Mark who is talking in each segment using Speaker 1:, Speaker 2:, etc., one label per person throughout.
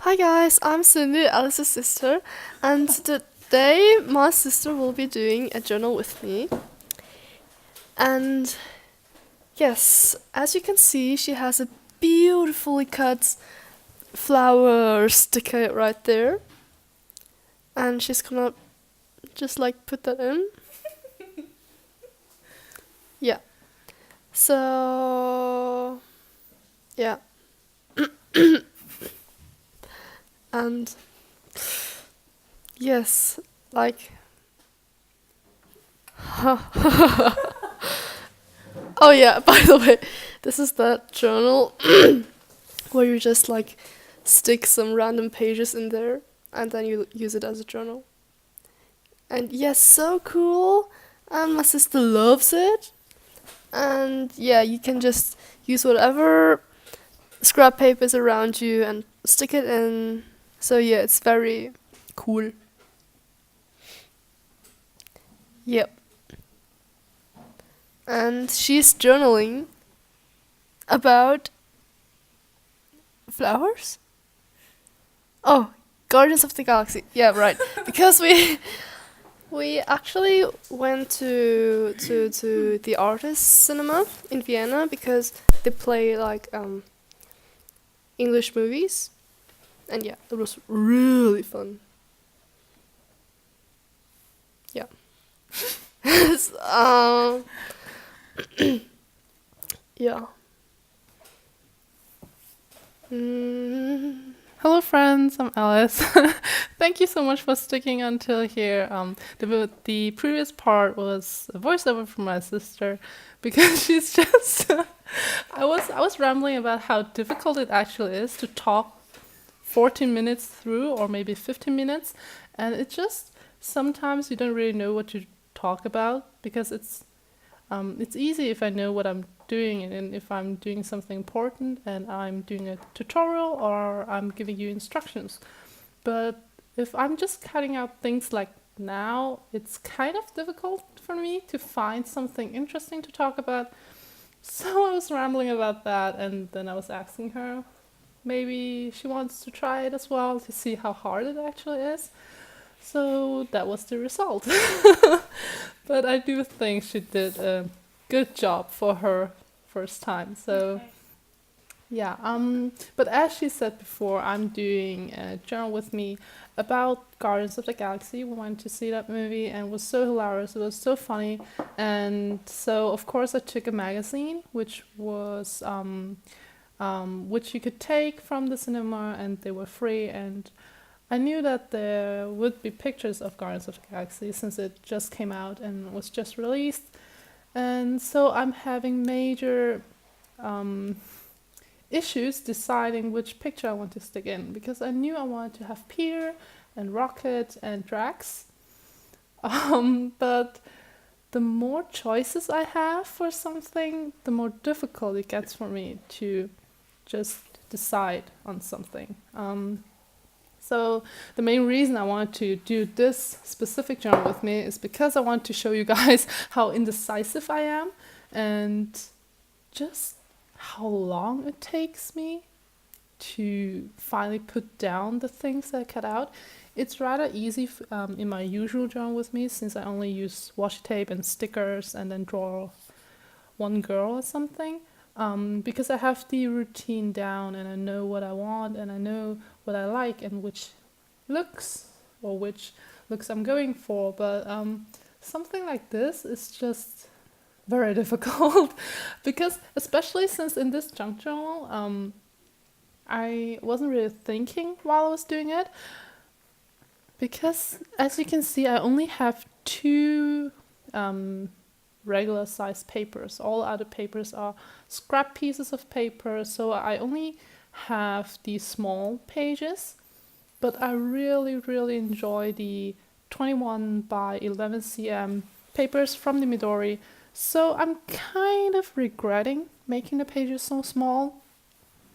Speaker 1: Hi guys, I'm Cindy, Alice's sister, and today my sister will be doing a journal with me. And yes, as you can see, she has a beautifully cut flower sticker right there, and she's gonna just like put that in. Yeah. So yeah, and yes, like oh yeah, by the way, this is that journal where you just like stick some random pages in there and then you use it as a journal. And yes, so cool. And my sister loves it. And yeah, you can just use whatever scrap papers around you and stick it in. So yeah, it's very cool. Yep. And she's journaling about flowers? Oh, Guardians of the Galaxy. Yeah, right. Because we actually went to the artist cinema in Vienna because they play like English movies, and yeah, it was really fun. Yeah. um, yeah. Mm,
Speaker 2: Hello, friends. I'm Alice. Thank you so much for sticking until here. The previous part was a voiceover from my sister because she's just. I was rambling about how difficult it actually is to talk 14 minutes through, or maybe 15 minutes, and it just sometimes you don't really know what to talk about because it's easy if I know what I'm doing and if I'm doing something important and I'm doing a tutorial or I'm giving you instructions. But if I'm just cutting out things like now, it's kind of difficult for me to find something interesting to talk about. So I was rambling about that and then I was asking her maybe she wants to try it as well to see how hard it actually is. So that was the result. But I do think she did a good job for her first time. So yeah, but as she said before, I'm doing a journal with me about Guardians of the Galaxy. We went to see that movie and it was so hilarious. It was so funny, and so of course I took a magazine, which you could take from the cinema, and they were free. And I knew that there would be pictures of Guardians of the Galaxy since it just came out and was just released. And so I'm having major um, issues deciding which picture I want to stick in because I knew I wanted to have Peter and Rocket and Drax. But the more choices I have for something, the more difficult it gets for me to just decide on something. So the main reason I wanted to do this specific journal with me is because I want to show you guys how indecisive I am and just how long it takes me to finally put down the things that I cut out. It's rather easy in my usual journal with me since I only use washi tape and stickers and then draw one girl or something. Because I have the routine down and I know what I want and I know what I like and which looks I'm going for. But something like this is just very difficult because especially since in this junk journal, I wasn't really thinking while I was doing it because as you can see, I only have two regular size papers. All other papers are scrap pieces of paper, so I only have these small pages, but I really, really enjoy the 21 by 11 cm papers from the Midori, so I'm kind of regretting making the pages so small.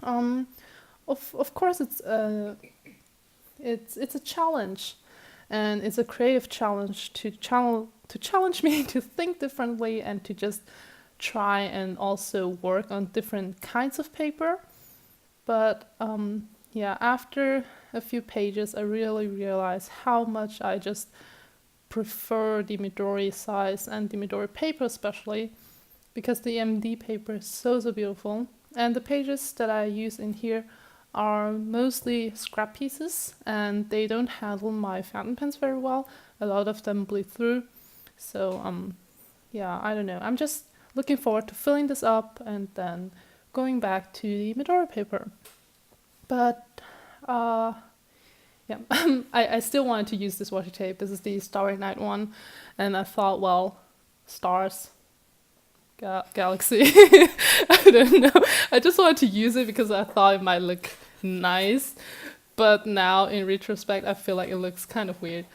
Speaker 2: Um, of course, it's a challenge, and it's a creative challenge to challenge me to think differently and to just try and also work on different kinds of paper. But yeah, after a few pages, I really realized how much I just prefer the Midori size and the Midori paper especially, because the MD paper is so beautiful. And the pages that I use in here are mostly scrap pieces, and they don't handle my fountain pens very well. A lot of them bleed through. So yeah, I don't know. I'm just looking forward to filling this up and then going back to the Midori paper. But yeah, I still wanted to use this washi tape. This is the Starry Night one, and I thought, well, stars, galaxy. I don't know. I just wanted to use it because I thought it might look nice. But now, in retrospect, I feel like it looks kind of weird.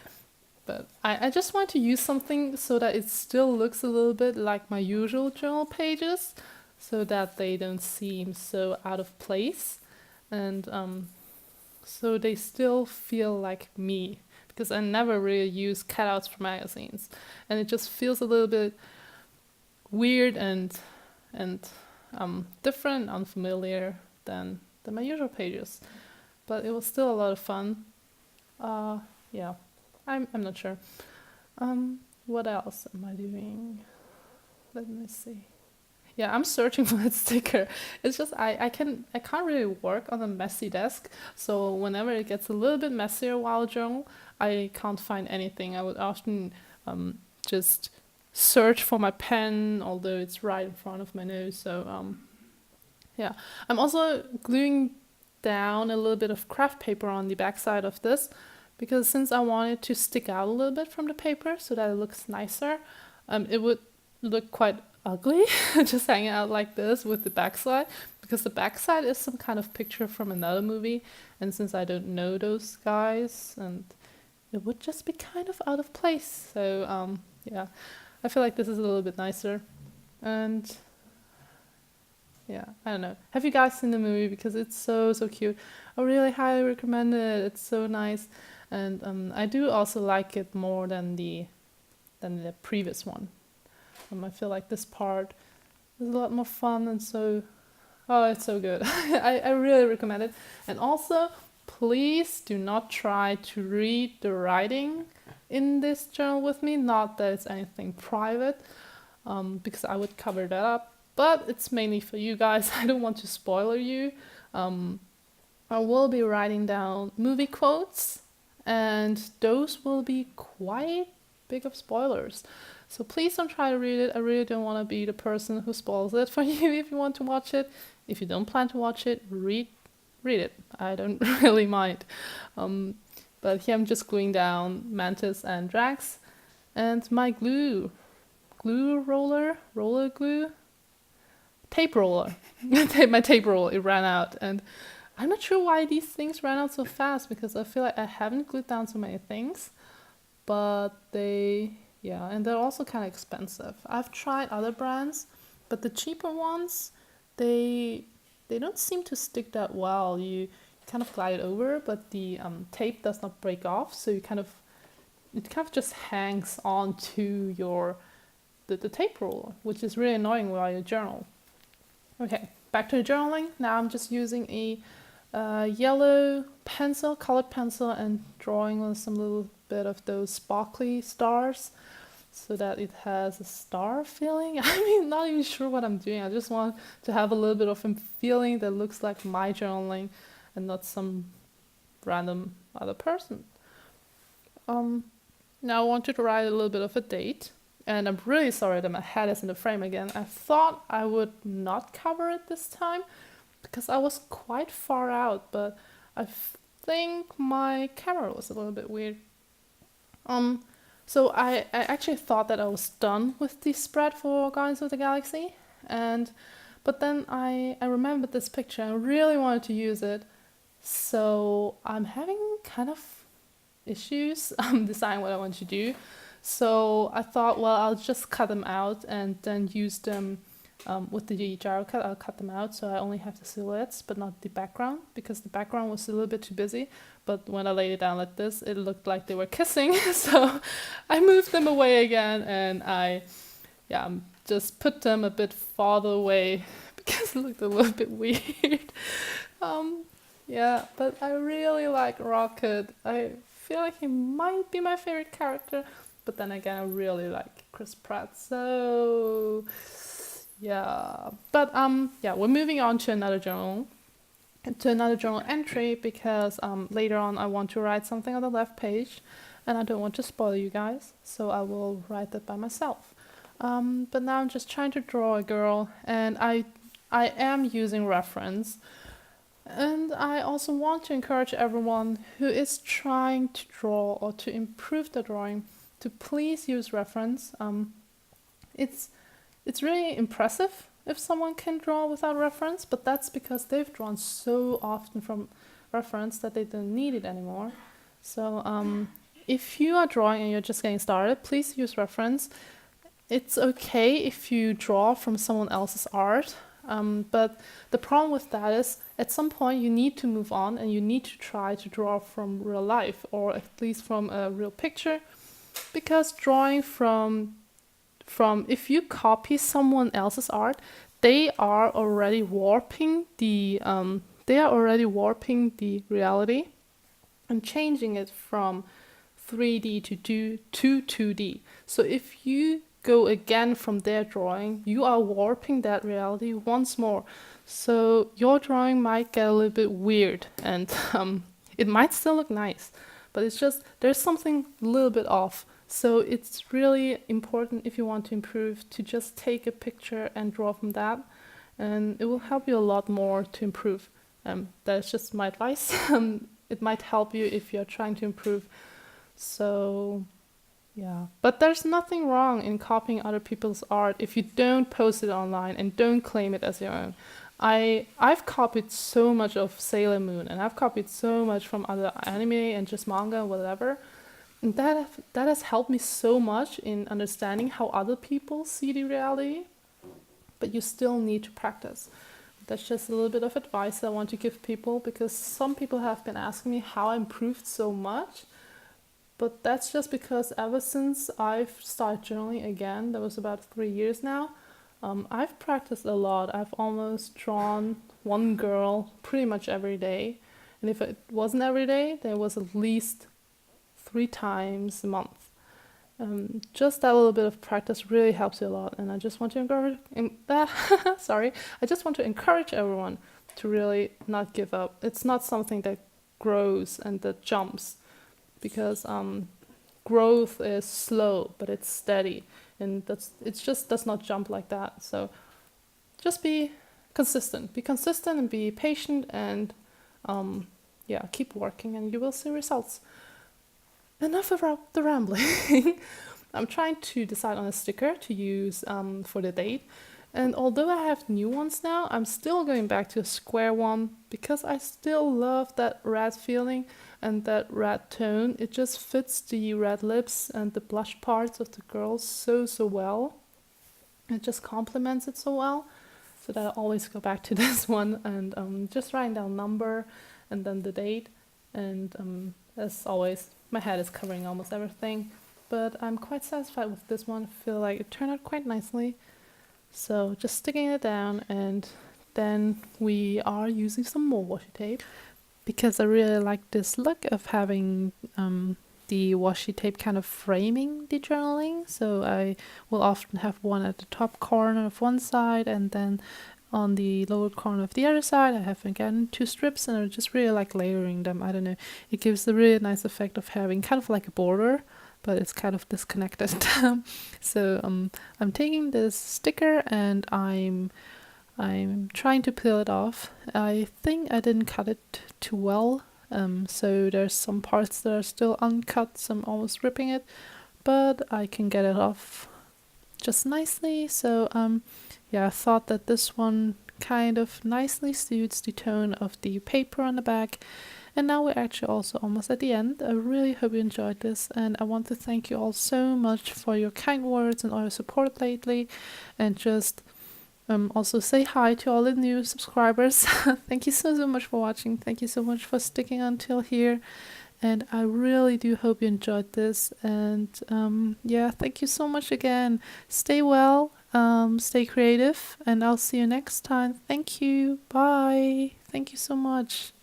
Speaker 2: But I just want to use something so that it still looks a little bit like my usual journal pages, so that they don't seem so out of place. And so they still feel like me, because I never really use cutouts for magazines, and it just feels a little bit weird and different, unfamiliar than my usual pages. But it was still a lot of fun. Yeah, I'm not sure. What else am I doing? Let me see. Yeah, I'm searching for that sticker. It's just I can't really work on a messy desk. So whenever it gets a little bit messier while journal, I can't find anything. I would often just search for my pen, although it's right in front of my nose. So yeah, I'm also gluing down a little bit of craft paper on the backside of this, because since I want it to stick out a little bit from the paper so that it looks nicer, it would look quite ugly just hanging out like this with the backside, because the backside is some kind of picture from another movie, and since I don't know those guys, and it would just be kind of out of place. So yeah, I feel like this is a little bit nicer. And yeah, I don't know. Have you guys seen the movie? Because it's so cute. I really highly recommend it. It's so nice. And I do also like it more than the previous one. I feel like this part is a lot more fun, and it's so good. I really recommend it. And also, please do not try to read the writing in this journal with me. Not that it's anything private, because I would cover that up. But it's mainly for you guys. I don't want to spoil you. I will be writing down movie quotes, and those will be quite big of spoilers. So please don't try to read it. I really don't want to be the person who spoils it for you if you want to watch it. If you don't plan to watch it, read it. I don't really mind. But here I'm just gluing down Mantis and Drax. And my glue roller glue, tape roller. My tape roller, it ran out. And I'm not sure why these things ran out so fast, because I feel like I haven't glued down so many things. But yeah, and they're also kind of expensive. I've tried other brands, but the cheaper ones, they don't seem to stick that well. You kind of glide it over, but the tape does not break off, so it kind of just hangs onto the tape roller, which is really annoying while you journal. Okay, back to the journaling. Now I'm just using a yellow pencil, colored pencil, and drawing on some little bit of those sparkly stars, so that it has a star feeling. I mean, not even sure what I'm doing. I just want to have a little bit of a feeling that looks like my journaling and not some random other person. Now I wanted to write a little bit of a date, and I'm really sorry that my head is in the frame again. I thought I would not cover it this time because I was quite far out, but I think my camera was a little bit weird. So I actually thought that I was done with the spread for Guardians of the Galaxy, but then I remembered this picture and I really wanted to use it, so I'm having kind of issues deciding what I want to do. So I thought, well, I'll just cut them out and then use them with the gyro cut. I'll cut them out so I only have the silhouettes but not the background, because the background was a little bit too busy. But when I laid it down like this, it looked like they were kissing. So I moved them away again, and I just put them a bit farther away because it looked a little bit weird. Yeah, but I really like Rocket. I feel like he might be my favorite character, but then again, I really like Chris Pratt. So yeah, but yeah, we're moving on to another journal entry because later on I want to write something on the left page, and I don't want to spoil you guys, so I will write that by myself. But now I'm just trying to draw a girl, and I am using reference. And I also want to encourage everyone who is trying to draw or to improve the drawing to please use reference. It's it's really impressive if someone can draw without reference, but that's because they've drawn so often from reference that they don't need it anymore. So if you are drawing and you're just getting started, please use reference. It's okay if you draw from someone else's art, but the problem with that is at some point you need to move on and you need to try to draw from real life or at least from a real picture, because drawing from if you copy someone else's art, they are already warping the reality and changing it from 3D to 2D. So if you go again from their drawing, you are warping that reality once more. So your drawing might get a little bit weird, and it might still look nice, but it's just there's something a little bit off. So it's really important if you want to improve to just take a picture and draw from that, and it will help you a lot more to improve. That's just my advice. It might help you if you're trying to improve. So yeah, but there's nothing wrong in copying other people's art if you don't post it online and don't claim it as your own. I've copied so much of Sailor Moon, and I've copied so much from other anime and just manga, whatever. And that has helped me so much in understanding how other people see the reality. But you still need to practice. That's just a little bit of advice I want to give people, because some people have been asking me how I improved so much. But that's just because ever since I've started journaling again, that was about 3 years now, I've practiced a lot. I've almost drawn one girl pretty much every day. And if it wasn't every day, there was at least 3 times a month. Just that little bit of practice really helps you a lot. And I just want to encourage I just want to encourage everyone to really not give up. It's not something that grows and that jumps, because growth is slow, but it's steady, and it just does not jump like that. So just be consistent, and be patient, and yeah, keep working, and you will see results. Enough about the rambling. I'm trying to decide on a sticker to use for the date. And although I have new ones now, I'm still going back to a square one because I still love that red feeling and that red tone. It just fits the red lips and the blush parts of the girls so well. It just complements it so well. So that I always go back to this one, and just writing down number and then the date. And as always, my head is covering almost everything. But I'm quite satisfied with this one. I feel like it turned out quite nicely. So just sticking it down, and then we are using some more washi tape, because I really like this look of having the washi tape kind of framing the journaling. So I will often have one at the top corner of one side, and then on the lower corner of the other side I have again 2 strips, and I just really like layering them. I don't know, it gives a really nice effect of having kind of like a border, but it's kind of disconnected. So I'm taking this sticker and I'm trying to peel it off. I think I didn't cut it too well, so there's some parts that are still uncut, so I'm almost ripping it, but I can get it off just nicely. So yeah, I thought that this one kind of nicely suits the tone of the paper on the back. And now we're actually also almost at the end. I really hope you enjoyed this, and I want to thank you all so much for your kind words and all your support lately, and just also say hi to all the new subscribers. Thank you so much for watching. Thank you so much for sticking until here, and I really do hope you enjoyed this. And yeah, thank you so much again. Stay well, stay creative, and I'll see you next time. Thank you. Bye. Thank you so much.